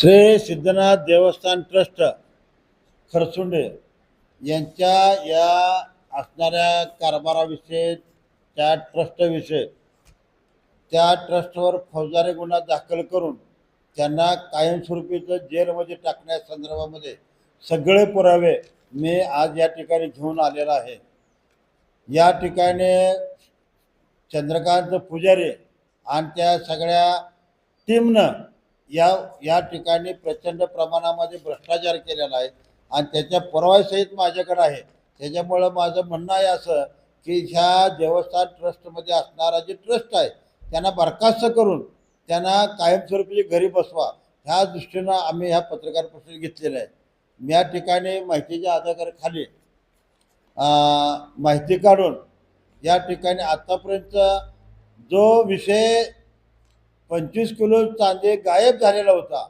श्री सिद्धनाथ देवस्थान ट्रस्ट खरसुंडे यांच्या या असणाऱ्या कारभाराविषयी, त्या ट्रस्टविषयी, त्या ट्रस्टवर फौजदारी गुन्हा दाखल करून त्यांना कायमस्वरूपीचं जेलमध्ये टाकण्यासंदर्भामध्ये सगळे पुरावे मी आज या ठिकाणी घेऊन आलेला आहे. या ठिकाणी चंद्रकांत पुजारी आणि त्या सगळ्या टीमनं या ठिकाणी प्रचंड प्रमाणामध्ये भ्रष्टाचार केलेला आहे आणि त्याच्या पुराव्यासहित माझ्याकडे आहे. त्याच्यामुळं माझं म्हणणं आहे असं की ह्या देवस्थान ट्रस्टमध्ये असणारा जे ट्रस्ट आहे त्यांना बरखास्त करून त्यांना कायमस्वरूपी घरी बसवा, ह्या दृष्टीनं आम्ही ह्या पत्रकार परिषद घेतलेलं आहे. या ठिकाणी माहितीच्या आधाराखाली माहिती काढून या ठिकाणी आत्तापर्यंत जो विषय 25 किलो चांदी गायब झालेला होता,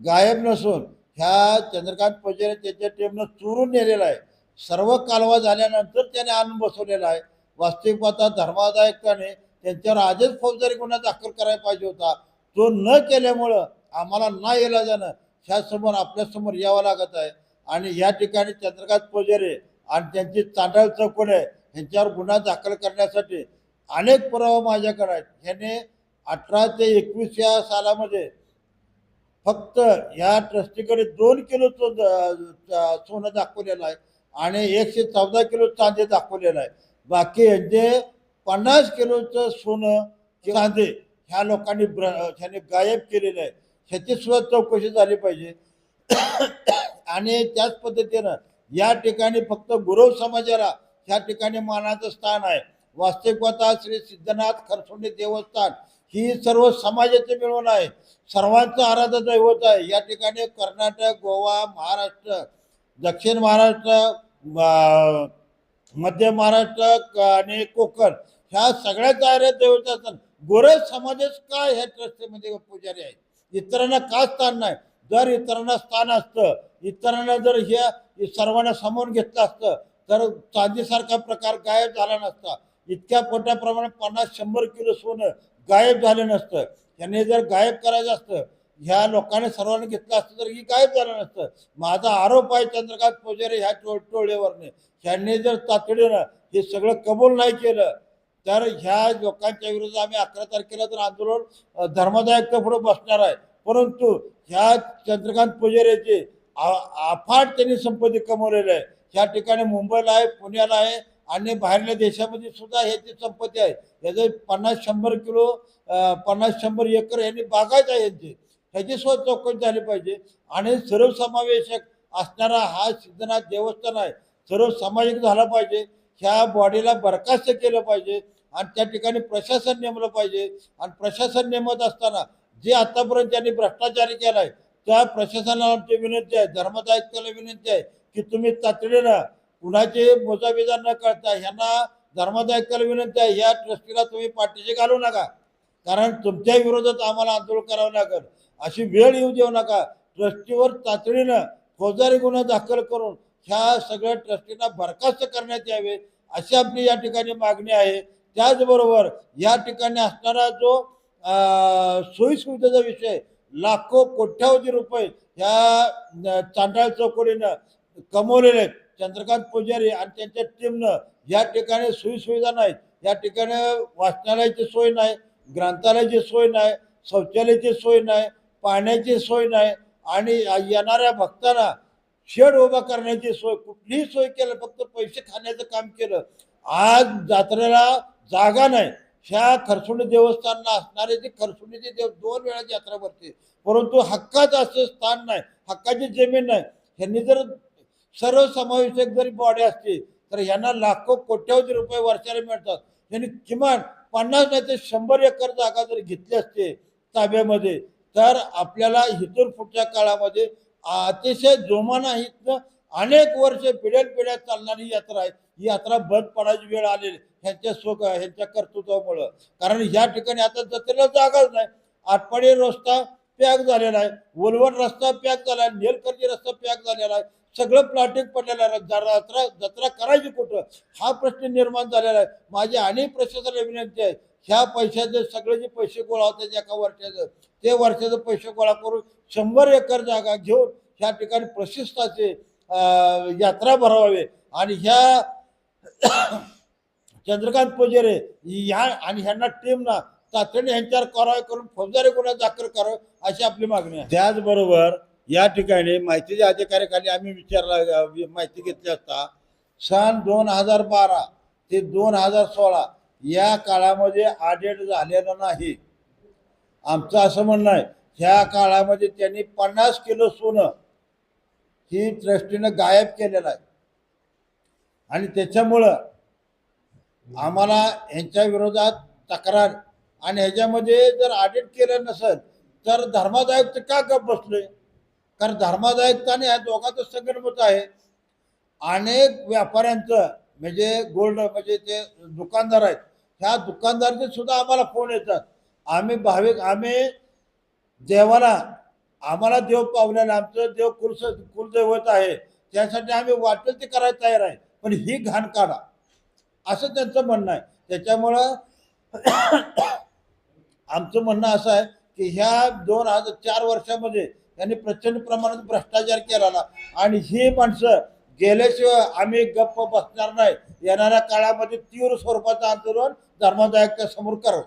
गायब नसून ह्या चंद्रकांत पुजारी त्याच्या टीमनं चोरून नेलेला आहे. सर्व कालवा झाल्यानंतर त्याने आणून बसवलेला आहे. वास्तविक पाहता धर्मादायकाने त्यांच्यावर आजच फौजदारी गुन्हा दाखल करायला पाहिजे होता. तो न केल्यामुळं आम्हाला ना यायला जाणं ह्यासमोर आपल्यासमोर यावं लागत आहे. आणि या ठिकाणी चंद्रकांत पुजारी आणि त्यांची चांडाळ चौकड आहे ह्यांच्यावर गुन्हा दाखल करण्यासाठी अनेक पुरावा माझ्याकडे आहेत. ह्याने 18 ते 21 या सालामध्ये फक्त या ट्रस्टीकडे 2 किलोचं सोनं दाखवलेलं आहे आणि 114 किलो चांदी दाखवलेलं आहे. बाकी यांचे 50 किलोचं सोनं चांदी ह्या लोकांनी ह्याने गायब केलेलं आहे. ह्याची सुद्धा चौकशी झाली पाहिजे. आणि त्याच पद्धतीनं या ठिकाणी फक्त गुरव समाजाला ह्या ठिकाणी मानाचं स्थान आहे. वास्तविक पाहता श्री सिद्धनाथ खरसुंडे देवस्थान ही सर्व समाजाचे मिळून आहे, सर्वांचं आराध्य दैवत आहे. या ठिकाणी कर्नाटक, गोवा, महाराष्ट्र, दक्षिण महाराष्ट्र, मध्य महाराष्ट्र आणि कोकण ह्या सगळ्याच आराध्य दैवत असतात. गोरख समाजच काय ह्या ट्रस्टमध्ये पुजारी आहे, इतरांना का स्थान नाही? जर इतरांना स्थान असतं, इतरांना जर हे सर्वांना समोर घेतलं असतं तर चांदीसारखा प्रकार गायब झाला नसता. इतक्या मोठ्या प्रमाणात 50-100 किलो सोनं गायब झालं नसतं. त्यांनी जर गायब करायचं असतं, ह्या लोकांनी सर्वांनी घेतलं असतं तर ही गायब झालं नसतं. माझा आरोप आहे चंद्रकांत पुजारी ह्या टोळेवरने, ह्यांनी जर तातडीनं हे सगळं कबूल नाही केलं तर ह्या लोकांच्या विरोधात आम्ही 11 तारखेला तर आंदोलन धर्मदायकच्या पुढे बसणार आहे. परंतु ह्या चंद्रकांत पुजारीची अफाट त्यांनी संपत्ती कमवलेली आहे. ह्या ठिकाणी मुंबईला आहे, पुण्याला आहे आणि बाहेरल्या देशामध्ये सुद्धा ह्याची संपत्ती आहे. याचे 50-100 किलो 50-100 एकर यांनी बागायत आहे यांची. ह्याची सुद्धा चौकशी झाली पाहिजे. आणि सर्वसमावेशक असणारा हा सिद्धनाथ देवस्थान आहे, सर्व सामाजिक झाला पाहिजे. ह्या बॉडीला बरखास्त केलं पाहिजे आणि त्या ठिकाणी प्रशासन नेमलं पाहिजे. आणि प्रशासन नेमत असताना जे आतापर्यंत त्यांनी भ्रष्टाचार केला आहे त्या प्रशासनाला आमची विनंती आहे, धर्मदायित्वाला विनंती आहे की तुम्ही तातडीनं कुणाचे मोजाबिजा न करता ह्यांना धर्मदायित्वाला विनंती आहे, या ट्रस्टीला तुम्ही पाठीशी घालू नका, कारण तुमच्या विरोधात आम्हाला आंदोलन करावं लागेल. अशी वेळ येऊ देऊ नका. ट्रस्टीवर तातडीनं फौजदारी गुन्हा दाखल करून ह्या सगळ्या ट्रस्टींना बरखास्त करण्यात यावे अशी आपली या ठिकाणी मागणी आहे. त्याचबरोबर या ठिकाणी असणारा जो सोयीसुविधेचा विषय, लाखो कोट्यावधी रुपये ह्या चांडाळ चौकडीनं कमवलेले आहेत चंद्रकांत पुजारी आणि त्यांच्या टीमनं. या ठिकाणी सोयीसुविधा नाहीत. या ठिकाणी वाचनालयाची सोय नाही, ग्रंथालयाची सोय नाही, शौचालयाची सोय नाही, पाण्याची सोय नाही आणि येणाऱ्या भक्तांना शेड उभा करण्याची सोय, कुठलीही सोय केलं, फक्त पैसे खाण्याचं काम केलं. आज जत्रेला जागा नाही. ह्या खरसुंडी देवस्थानला असणारे जे खरसुंडीचे देव 2 वेळा यात्रा भरते, परंतु हक्काचं असं स्थान नाही, हक्काची जमीन नाही. ह्यांनी जर सर्वसमावेशक जरी बॉडी असते तर यांना लाखो कोट्यावधी रुपये वर्षाला मिळतात. यांनी किमान 50 नाही तर 100 एकर जागा जर घेतली असते ताब्यामध्ये तर आपल्याला इथून पुढच्या काळामध्ये अतिशय जोमाना इथनं अनेक वर्ष पिढ्यानपिढ्या चालणारी यात्रा आहे. ही यात्रा बंद पडायची वेळ आलेली ह्यांच्या कर्तृत्वामुळं. कारण या ठिकाणी आता जत्रेला जागाच नाही. आटपाडी रस्ता पॅक झालेला आहे, वलवड रस्ता पॅक झाला आहे, नेलकर्जी रस्ता पॅक झालेला आहे, सगळं प्लॉटिंग पडलेलं आहे. जत्रा करायची कुठं हा प्रश्न निर्माण झालेला आहे. माझी अनेक प्रशासनाला विनंती आहे, ह्या पैशाचे सगळे जे पैसे गोळा होतात एका वर्षाचं ते वर्षाचे पैसे गोळा करून 100 एकर जागा घेऊन ह्या ठिकाणी प्रशिस्ताचे यात्रा भरवावे आणि ह्या चंद्रकांत पुजारी ह्या आणि ह्यांना टीमना तातडीने ह्यांच्यावर कारवाई करून फौजदारी गुन्हा दाखल करावा अशी आपली मागणी आहे. त्याचबरोबर या ठिकाणी माहितीच्या अधिकाऱ्याखाली आम्ही माहिती घेतली असता सन 2012 ते 2016 या काळामध्ये ऑडिट झालेलं नाही. आमचं असं म्हणणं आहे ह्या काळामध्ये त्यांनी 50 किलो सोनं ही ट्रस्टीनं गायब केलेलं आहे आणि त्याच्यामुळं आम्हाला ह्यांच्या विरोधात तक्रार आणि ह्याच्यामध्ये जर ऑडिट केलं नसेल तर धर्मादायुक्त का गप बसले? कारण धर्मादायुक्त आणि ह्या दोघांचं संगनमत आहे. अनेक व्यापाऱ्यांचं म्हणजे गोल्ड म्हणजे ते दुकानदार आहेत ह्या दुकानदाराचे सुद्धा आम्हाला फोन येतात. आम्ही भाविक आम्ही देवाला आम्हाला देव पावलेला आमचं देव कुलदैवत आहे त्यासाठी आम्ही वाटेल ते करायला तयार आहे पण ही घाण काढा असं त्यांचं म्हणणं आहे. त्याच्यामुळं आमचं म्हणणं असं आहे की ह्या 2004 वर्षामध्ये त्यांनी प्रचंड प्रमाणात भ्रष्टाचार केलेला आणि ही माणसं गेल्याशिवाय आम्ही गप्प बसणार नाही. येणाऱ्या काळामध्ये तीव्र स्वरूपाचं आंदोलन धर्मादायकच्या समोर करावं.